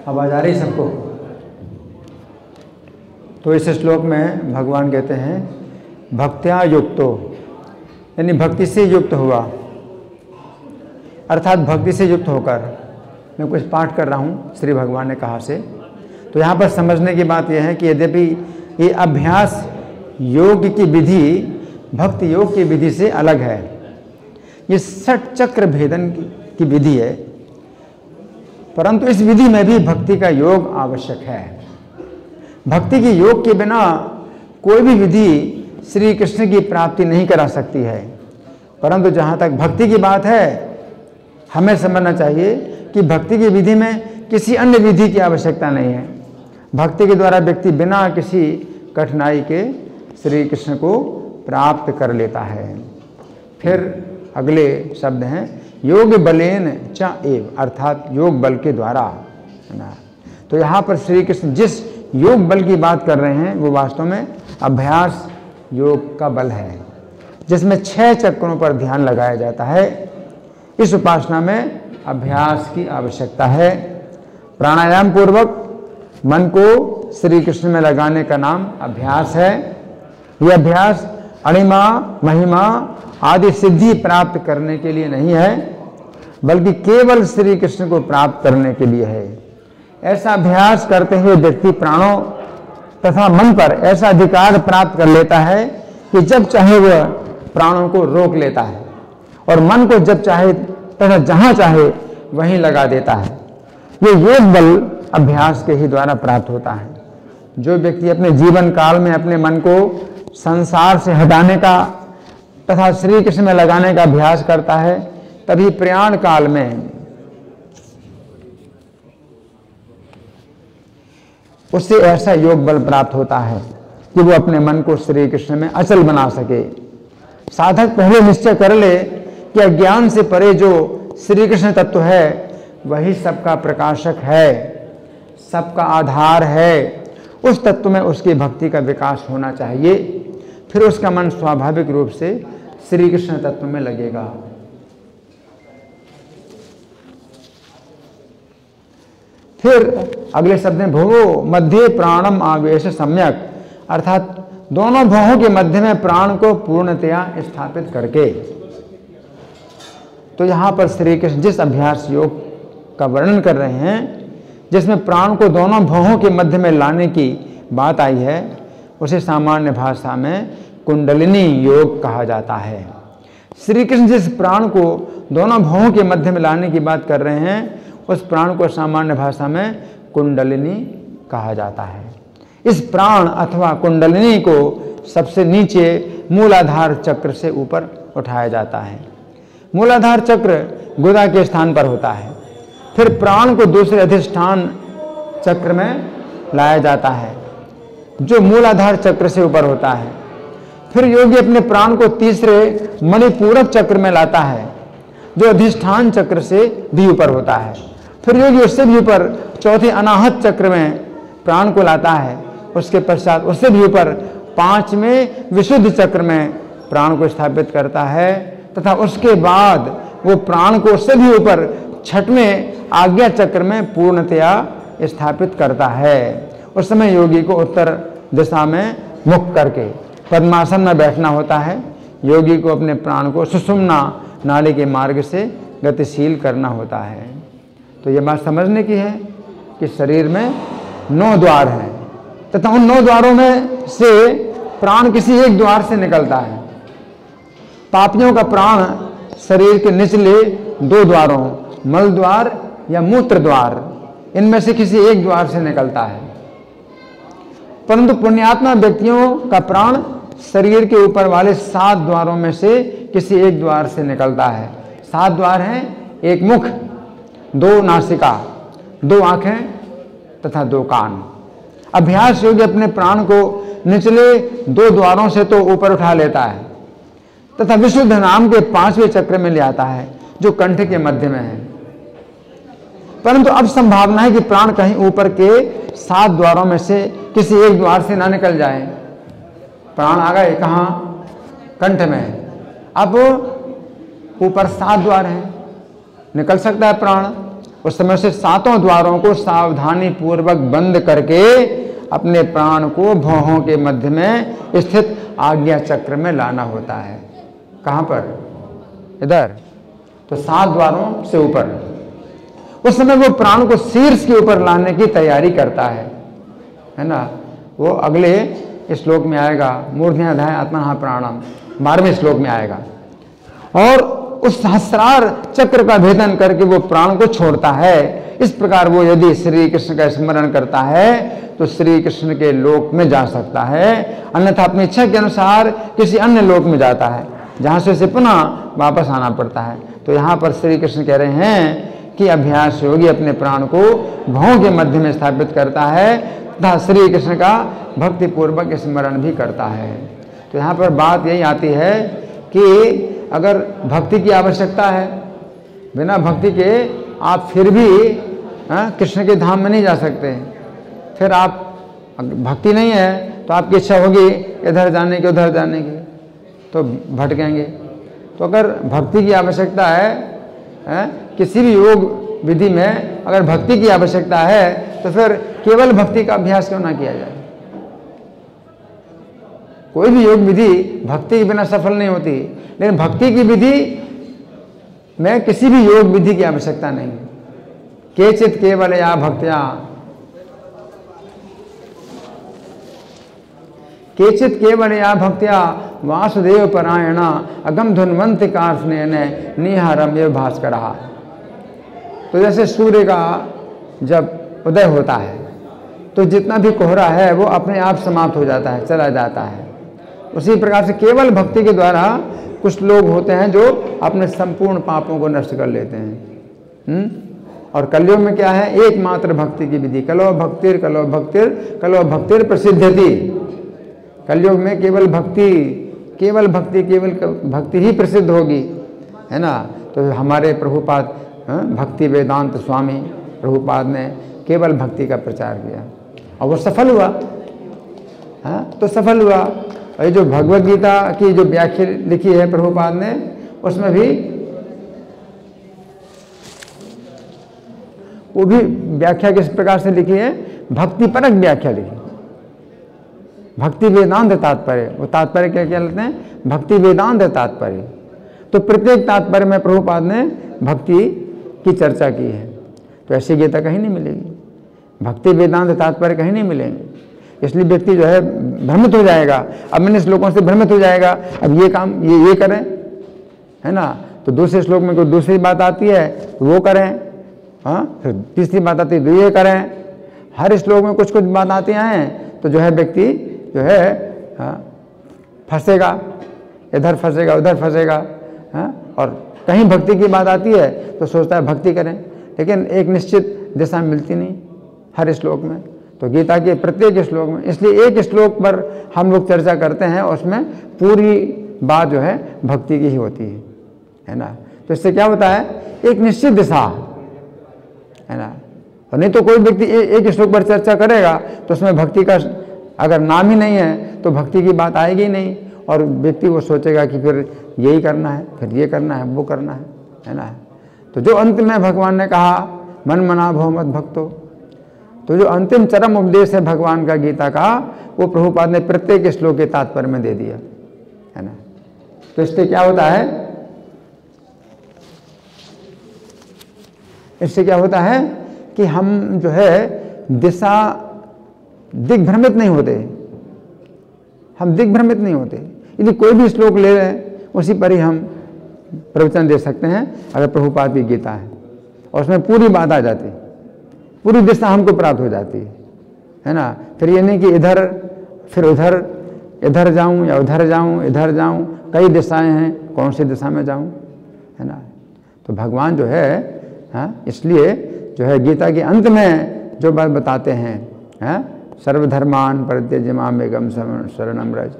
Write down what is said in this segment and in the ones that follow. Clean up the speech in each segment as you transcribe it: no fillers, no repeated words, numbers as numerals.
आवाज आ रही सबको? तो इस श्लोक में भगवान कहते हैं भक्त्या युक्तो, यानी भक्ति से युक्त हुआ, अर्थात भक्ति से युक्त होकर। मैं कुछ पाठ कर रहा हूँ श्री भगवान ने कहा से। तो यहाँ पर समझने की बात यह है कि यद्यपि ये अभ्यास योग की विधि भक्ति योग की विधि से अलग है, ये षट चक्र भेदन की विधि है, परंतु इस विधि में भी भक्ति का योग आवश्यक है। भक्ति की योग के बिना कोई भी विधि श्री कृष्ण की प्राप्ति नहीं करा सकती है। परंतु जहाँ तक भक्ति की बात है, हमें समझना चाहिए कि भक्ति की विधि में किसी अन्य विधि की आवश्यकता नहीं है। भक्ति के द्वारा व्यक्ति बिना किसी कठिनाई के श्री कृष्ण को प्राप्त कर लेता है। फिर अगले शब्द हैं योग बलेन च एव, अर्थात योग बल के द्वारा, है ना। तो यहाँ पर श्री कृष्ण जिस योग बल की बात कर रहे हैं वो वास्तव में अभ्यास योग का बल है, जिसमें 6 चक्रों पर ध्यान लगाया जाता है। इस उपासना में अभ्यास की आवश्यकता है। प्राणायाम पूर्वक मन को श्री कृष्ण में लगाने का नाम अभ्यास है। यह अभ्यास अणिमा महिमा आदि सिद्धि प्राप्त करने के लिए नहीं है, बल्कि केवल श्री कृष्ण को प्राप्त करने के लिए है। ऐसा अभ्यास करते हुए व्यक्ति प्राणों तथा मन पर ऐसा अधिकार प्राप्त कर लेता है कि जब चाहे वह प्राणों को रोक लेता है और मन को जब चाहे तथा जहां चाहे वहीं लगा देता है। ये योग बल अभ्यास के ही द्वारा प्राप्त होता है। जो व्यक्ति अपने जीवन काल में अपने मन को संसार से हटाने का तथा श्री कृष्ण में लगाने का अभ्यास करता है, तभी प्रयाण काल में उससे ऐसा योग बल प्राप्त होता है कि वो अपने मन को श्री कृष्ण में अचल बना सके। साधक पहले निश्चय कर ले कि अज्ञान से परे जो श्री कृष्ण तत्व है वही सबका प्रकाशक है, सबका आधार है। उस तत्व में उसकी भक्ति का विकास होना चाहिए। फिर उसका मन स्वाभाविक रूप से श्री कृष्ण तत्व में लगेगा। फिर अगले शब्द में भुवो मध्य प्राणम आवेश सम्यक, अर्थात दोनों भवों के मध्य में प्राण को पूर्णतया स्थापित करके। तो यहाँ पर श्री कृष्ण जिस अभ्यास योग का वर्णन कर रहे हैं, जिसमें प्राण को दोनों भवों के मध्य में लाने की बात आई है, उसे सामान्य भाषा में कुंडलिनी योग कहा जाता है। श्री कृष्ण जिस प्राण को दोनों भवों के मध्य में लाने की बात कर रहे हैं, उस प्राण को सामान्य भाषा में कुंडलिनी कहा जाता है। इस प्राण अथवा कुंडलिनी को सबसे नीचे मूलाधार चक्र से ऊपर उठाया जाता है। मूलाधार चक्र गुदा के स्थान पर होता है। फिर प्राण को दूसरे अधिष्ठान चक्र में लाया जाता है जो मूलाधार चक्र से ऊपर होता है। फिर योगी अपने प्राण को तीसरे मणिपूरक चक्र में लाता है जो अधिष्ठान चक्र से भी ऊपर होता है। फिर योगी उससे भी ऊपर चौथे अनाहत चक्र में प्राण को लाता है। उसके पश्चात उससे भी ऊपर 5वें विशुद्ध चक्र में प्राण को स्थापित करता है तथा उसके बाद वो प्राण को उससे भी ऊपर 6वें आज्ञा चक्र में पूर्णतया स्थापित करता है। उस समय योगी को उत्तर दिशा में मुख करके पद्मासन में बैठना होता है। योगी को अपने प्राण को सुषुम्ना नाड़ी के मार्ग से गतिशील करना होता है। तो ये बात समझने की है कि शरीर में 9 द्वार हैं तथा उन 9 द्वारों में से प्राण किसी एक द्वार से निकलता है। पापियों का प्राण शरीर के निचले 2 द्वारों मल द्वार या मूत्र द्वार, इनमें से किसी एक द्वार से निकलता है। परंतु पुण्यात्मा व्यक्तियों का प्राण शरीर के ऊपर वाले 7 द्वारों में से किसी एक द्वार से निकलता है। 7 द्वार हैं, 1 मुख, 2 नासिका, 2 आंखें तथा 2 कान। अभ्यास योगी अपने प्राण को निचले 2 द्वारों से तो ऊपर उठा लेता है तथा विशुद्ध नाम के 5वें चक्र में ले आता है जो कंठ के मध्य में है। परंतु अब संभावना है कि प्राण कहीं ऊपर के 7 द्वारों में से किसी एक द्वार से ना निकल जाए। प्राण आ गए कहाँ? कंठ में। अब ऊपर 7 द्वार हैं, निकल सकता है प्राण। उस समय से 7 द्वारों को सावधानी पूर्वक बंद करके अपने प्राण को भौहों के मध्य में स्थित आज्ञा चक्र में लाना होता है। कहाँ पर? इधर। तो 7 द्वारों से ऊपर। उस समय वो प्राण को शीर्ष के ऊपर लाने की तैयारी करता है ना। वो अगले श्लोक में आएगा, मूर्धन्याधाय आत्मनः प्राणम, 12वें श्लोक में आएगा। और उस सहस्रार चक्र का भेदन करके वो प्राण को छोड़ता है। इस प्रकार वो यदि श्री कृष्ण का स्मरण करता है तो श्री कृष्ण के लोक में जा सकता है, अन्यथा अपनी इच्छा के अनुसार किसी अन्य लोक में जाता है, जहाँ से उसे पुनः वापस आना पड़ता है। तो यहाँ पर श्री कृष्ण कह रहे हैं कि अभ्यास योगी अपने प्राण को भौं के मध्य में स्थापित करता है तथा श्री कृष्ण का भक्ति पूर्वक स्मरण भी करता है। तो यहाँ पर बात यही आती है कि अगर भक्ति की आवश्यकता है, बिना भक्ति के आप फिर भी कृष्ण के धाम में नहीं जा सकते। फिर आप भक्ति नहीं है तो आपकी इच्छा होगी इधर जाने की उधर जाने की, तो भटकेंगे। तो अगर भक्ति की आवश्यकता है, किसी भी योग विधि में अगर भक्ति की आवश्यकता है तो फिर केवल भक्ति का अभ्यास क्यों ना किया जाए। कोई भी योग विधि भक्ति के बिना सफल नहीं होती, लेकिन भक्ति की विधि में किसी भी योग विधि की आवश्यकता नहीं। केचित केवल या भक्त्या, केचित केवल या भक्त्या वासुदेव परायण अगम धुन्वंत कार्ष्णेन निहारम एव भास्करः। तो जैसे सूर्य का जब उदय होता है तो जितना भी कोहरा है वो अपने आप समाप्त हो जाता है, चला जाता है। उसी प्रकार से केवल भक्ति के द्वारा कुछ लोग होते हैं जो अपने संपूर्ण पापों को नष्ट कर लेते हैं। और कलयुग में क्या है? एकमात्र भक्ति की विधि, कलो भक्तिर कलो भक्तिर कलो भक्तिर प्रसिद्धति। कलयुग में केवल भक्ति ही प्रसिद्ध होगी, है ना। तो हमारे प्रभुपाद भक्ति वेदांत स्वामी प्रभुपाद ने केवल भक्ति का प्रचार किया और वो सफल हुआ। तो सफल हुआ। और ये जो भगवद गीता की जो व्याख्या लिखी है प्रभुपाद ने, उसमें भी वो भी व्याख्या किस प्रकार से लिखी है? भक्ति परक व्याख्या लिखी, भक्ति वेदांत तात्पर्य। वो तात्पर्य क्या क्या लेते हैं? भक्ति वेदांत तात्पर्य। तो प्रत्येक तात्पर्य में प्रभुपाद ने भक्ति की चर्चा की है। तो ऐसी गीता कहीं नहीं मिलेगी, भक्ति वेदांत तात्पर्य कहीं नहीं मिलेंगे। इसलिए व्यक्ति जो है भ्रमित हो जाएगा। अब मैंने श्लोकों से भ्रमित हो जाएगा, अब ये काम ये करें, है ना। तो दूसरे श्लोक में कोई दूसरी बात आती है तो वो करें, फिर तीसरी बात आती है तो ये करें। हर श्लोक में कुछ कुछ बात आती हैं तो जो है व्यक्ति जो है फंसेगा, इधर फंसेगा उधर फंसेगा। और कहीं भक्ति की बात आती है तो सोचता है भक्ति करें, लेकिन एक निश्चित दिशा मिलती नहीं हर श्लोक में। तो गीता के प्रत्येक श्लोक में, इसलिए एक श्लोक पर हम लोग चर्चा करते हैं, उसमें पूरी बात जो है भक्ति की ही होती है ना। तो इससे क्या होता है? एक निश्चित दिशा, है ना। और नहीं तो कोई व्यक्ति एक श्लोक पर चर्चा करेगा तो उसमें भक्ति का अगर नाम ही नहीं है तो भक्ति की बात आएगी ही नहीं, और व्यक्ति वो सोचेगा कि फिर यही करना है, फिर ये करना है, वो करना है ना। तो जो अंत में भगवान ने कहा मन मना भव मत भक्तो, तो जो अंतिम चरम उपदेश है भगवान का गीता का, वो प्रभुपाद ने प्रत्येक श्लोक के तात्पर्य में दे दिया, है ना। तो इससे क्या होता है? इससे क्या होता है कि हम जो है दिग्भ्रमित नहीं होते, हम दिग्भ्रमित नहीं होते। यदि कोई भी श्लोक ले रहे हैं उसी पर ही हम प्रवचन दे सकते हैं अगर प्रभुपाद की गीता है, और उसमें पूरी बात आ जाती, पूरी दिशा हमको प्राप्त हो जाती है ना। फिर ये नहीं कि इधर फिर उधर, इधर जाऊं या उधर जाऊं, इधर जाऊं, कई दिशाएं हैं, कौन सी दिशा में जाऊं, है ना। तो भगवान जो है इसलिए जो है गीता के अंत में जो बात बताते हैं, सर्वधर्मान परित्यज्य मामेकं शरणं व्रज,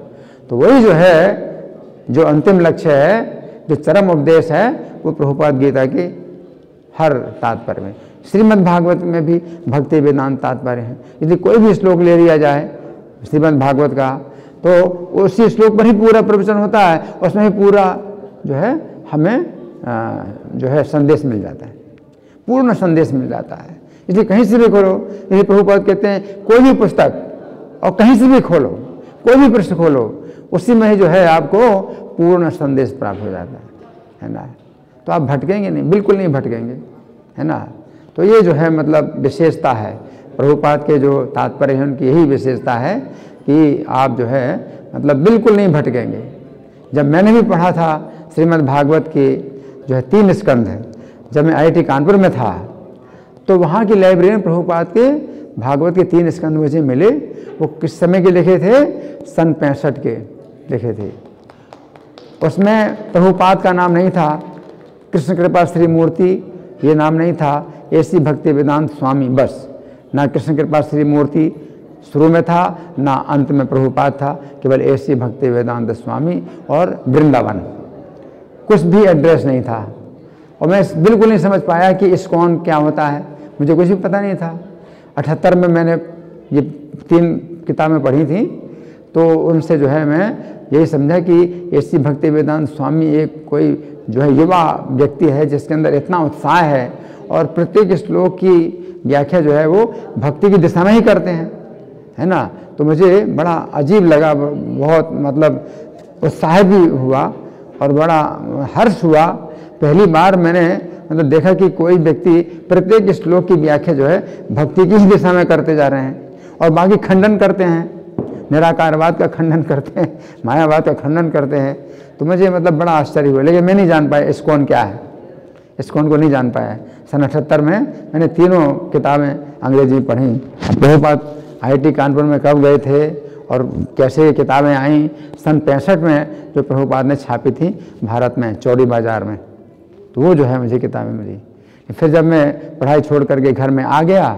तो वही जो है जो अंतिम लक्ष्य है, जो चरम उपदेश है, वो प्रभुपाद गीता के हर तात्पर्य में। श्रीमद् भागवत में भी भक्ति वेदांत तात्पर्य है। यदि कोई भी श्लोक ले लिया जाए श्रीमद् भागवत का तो उसी श्लोक पर ही पूरा प्रवचन होता है, उसमें ही पूरा जो है हमें जो है संदेश मिल जाता है। पूर्ण संदेश मिल जाता है। इसलिए कहीं से भी खोलो, इसलिए प्रभुपाद कहते हैं कोई भी पुस्तक और कहीं से भी खोलो, कोई भी पृष्ठ खोलो, उसी में ही जो है आपको पूर्ण संदेश प्राप्त हो जाता है ना। तो आप भटकेंगे नहीं, बिल्कुल नहीं भटकेंगे, है ना। तो ये जो है मतलब विशेषता है प्रभुपाद के, जो तात्पर्य है उनकी यही विशेषता है कि आप जो है मतलब बिल्कुल नहीं भटकेंगे। जब मैंने भी पढ़ा था श्रीमद् भागवत की जो है 3 स्कंध है, जब मैं IIT कानपुर में था तो वहाँ की लाइब्रेरी में प्रभुपाद के भागवत के 3 स्कंध मुझे मिले। वो किस समय के लिखे थे? सन 65 के लिखे थे। उसमें प्रभुपाद का नाम नहीं था, कृष्ण कृपा श्री मूर्ति ये नाम नहीं था, ऐसी भक्ति वेदांत स्वामी, बस। ना कृष्ण कृपा श्री मूर्ति शुरू में था, ना अंत में प्रभुपाद था, केवल ऐसी भक्ति वेदांत स्वामी और वृंदावन, कुछ भी एड्रेस नहीं था। और मैं बिल्कुल नहीं समझ पाया कि इस्कॉन क्या होता है, मुझे कुछ भी पता नहीं था। 78 में मैंने ये 3 किताबें पढ़ी थी, तो उनसे जो है मैं यही समझा कि ऐसी भक्ति वेदांत स्वामी एक कोई जो है युवा व्यक्ति है जिसके अंदर इतना उत्साह है और प्रत्येक श्लोक की व्याख्या जो है वो भक्ति की दिशा में ही करते हैं, है ना। तो मुझे बड़ा अजीब लगा, बहुत मतलब उत्साह भी हुआ और बड़ा हर्ष हुआ। पहली बार मैंने मतलब देखा कि कोई व्यक्ति प्रत्येक श्लोक की व्याख्या जो है भक्ति की ही दिशा में करते जा रहे हैं और बाकी खंडन करते हैं, निराकारवाद का खंडन करते हैं, मायावाद का खंडन करते हैं। तो मुझे मतलब बड़ा आश्चर्य हुआ, लेकिन मैं नहीं जान पाया इस्कॉन क्या है, इस्कॉन को नहीं जान पाया। सन 78 में मैंने तीनों किताबें अंग्रेजी में पढ़ी। प्रभुपाद IIT कानपुर में कब गए थे और कैसे ये किताबें आई? सन 65 में जो प्रभुपाद ने छापी थी भारत में चौड़ी बाजार में, तो वो जो है मुझे किताबें मिली। फिर जब मैं पढ़ाई छोड़ करके घर में आ गया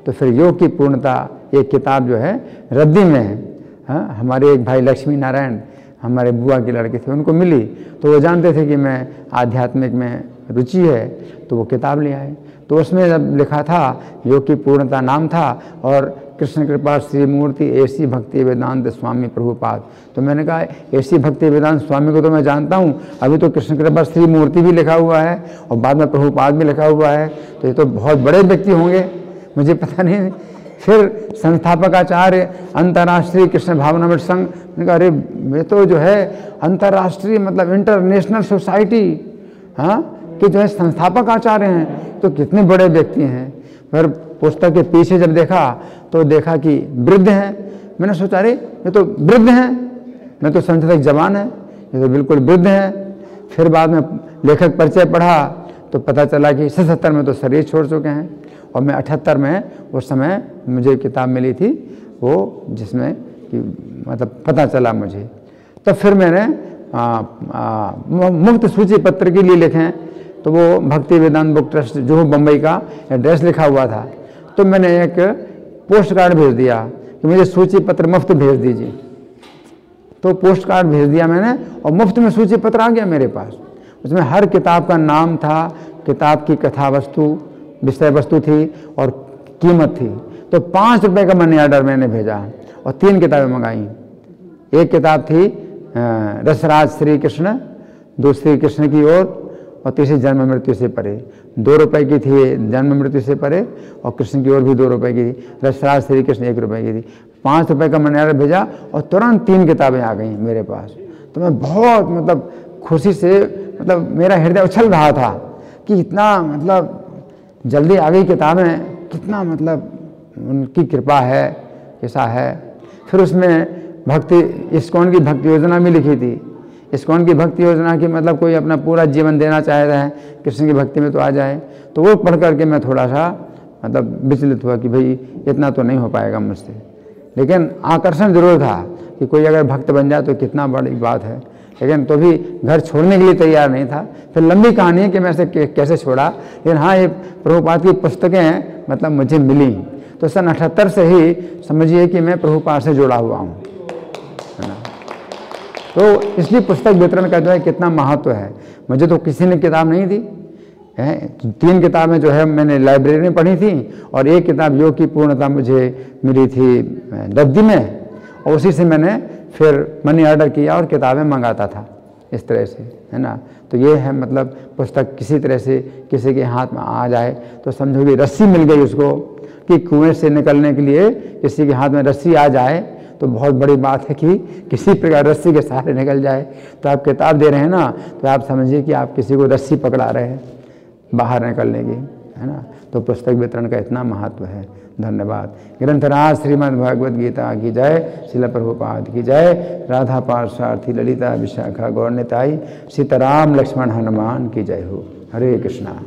तो फिर योग की पूर्णता एक किताब जो है रद्दी में है, हाँ, हमारे एक भाई लक्ष्मी नारायण हमारे बुआ के लड़के थे, उनको मिली, तो वो जानते थे कि मैं आध्यात्मिक में रुचि है, तो वो किताब ले आए। तो उसमें जब लिखा था योग की पूर्णता नाम था और कृष्ण कृपा श्री मूर्ति ऐसी भक्ति वेदांत स्वामी प्रभुपाद, तो मैंने कहा ऐसी भक्ति वेदांत स्वामी को तो मैं जानता हूँ, अभी तो कृष्ण कृपा श्री मूर्ति भी लिखा हुआ है और बाद में प्रभुपाद भी लिखा हुआ है, तो ये तो बहुत बड़े व्यक्ति होंगे, मुझे पता नहीं। फिर संस्थापक आचार्य अंतर्राष्ट्रीय कृष्ण भावनामृत संघ, मैंने कहा अरे ये तो जो है अंतर्राष्ट्रीय मतलब इंटरनेशनल सोसाइटी, हाँ, कि जो है संस्थापक आचार्य हैं, तो कितने बड़े व्यक्ति हैं। फिर पुस्तक के पीछे जब देखा तो देखा कि वृद्ध हैं। मैंने सोचा अरे ये तो वृद्ध हैं, मैं तो समझता था जवान है, ये तो बिल्कुल वृद्ध हैं। फिर बाद में लेखक परिचय पढ़ा तो पता चला कि 77 में तो शरीर छोड़ चुके हैं और मैं 78 में उस समय मुझे किताब मिली थी वो, जिसमें कि मतलब पता चला मुझे। तो फिर मैंने मुफ्त सूची पत्र के लिए लिखे, तो वो भक्ति वेदांत बुक ट्रस्ट जो बम्बई का एड्रेस लिखा हुआ था, तो मैंने एक पोस्ट कार्ड भेज दिया कि मुझे सूची पत्र मुफ्त भेज दीजिए। तो पोस्ट कार्ड भेज दिया मैंने और मुफ्त में सूची पत्र आ गया मेरे पास। उसमें हर किताब का नाम था, किताब की कथा वस्तु विषय वस्तु थी और कीमत थी। तो 5 रुपये का मनी ऑर्डर मैंने भेजा और 3 किताबें मंगाई। एक किताब थी रसराज श्री कृष्ण, दूसरी कृष्ण की ओर और तीसरी जन्म मृत्यु से परे। 2 रुपए की थी जन्म मृत्यु से परे और कृष्ण की ओर भी 2 रुपए की थी। रसराज श्री कृष्ण 1 रुपए की थी। 5 रुपए का मनी ऑर्डर भेजा और तुरंत 3 किताबें आ गई मेरे पास। तो मैं बहुत मतलब खुशी से मतलब मेरा हृदय उछल रहा था कि इतना मतलब जल्दी आ गई किताबें, कितना मतलब उनकी कृपा है, कैसा है। फिर उसमें भक्ति इस्कॉन की भक्ति योजना भी लिखी थी। इस्कॉन की भक्ति योजना की मतलब कोई अपना पूरा जीवन देना चाहता है कृष्ण की भक्ति में तो आ जाए। तो वो पढ़ करके मैं थोड़ा सा मतलब विचलित हुआ कि भाई इतना तो नहीं हो पाएगा मुझसे, लेकिन आकर्षण जरूर था कि कोई अगर भक्त बन जाए तो कितना बड़ी बात है। लेकिन तो भी घर छोड़ने के लिए तैयार नहीं था। फिर लंबी कहानी है कि मैं इसे कैसे छोड़ा, लेकिन हाँ ये प्रभुपाद की पुस्तकें मतलब मुझे मिली। तो सन 78 से ही समझिए कि मैं प्रभुपाद से जुड़ा हुआ हूँ, है ना। तो इसलिए पुस्तक वितरण का जो है कितना महत्व है। मुझे तो किसी ने किताब नहीं दी है। 3 किताबें जो है मैंने लाइब्रेरी में पढ़ी थी और एक किताब योग की पूर्णता मुझे मिली थी रद्दी में, और उसी से मैंने फिर मनी ऑर्डर किया और किताबें मंगाता था। इस तरह से, है ना। तो ये है मतलब पुस्तक किसी तरह से किसी के हाथ में आ जाए तो समझो कि रस्सी मिल गई उसको, कि कुएं से निकलने के लिए किसी के हाथ में रस्सी आ जाए तो बहुत बड़ी बात है कि किसी प्रकार रस्सी के सहारे निकल जाए। तो आप किताब दे रहे हैं ना, तो आप समझिए कि आप किसी को रस्सी पकड़ा रहे हैं बाहर निकलने की, है ना। तो पुस्तक वितरण का इतना महत्व है। धन्यवाद। ग्रंथराज श्रीमद् भगवद गीता की जय, श्रील प्रभुपाद की जय, राधा पार्षार्थी ललिता विशाखा गौर निताई, सीताराम लक्ष्मण हनुमान की जय हो। हरे कृष्णा।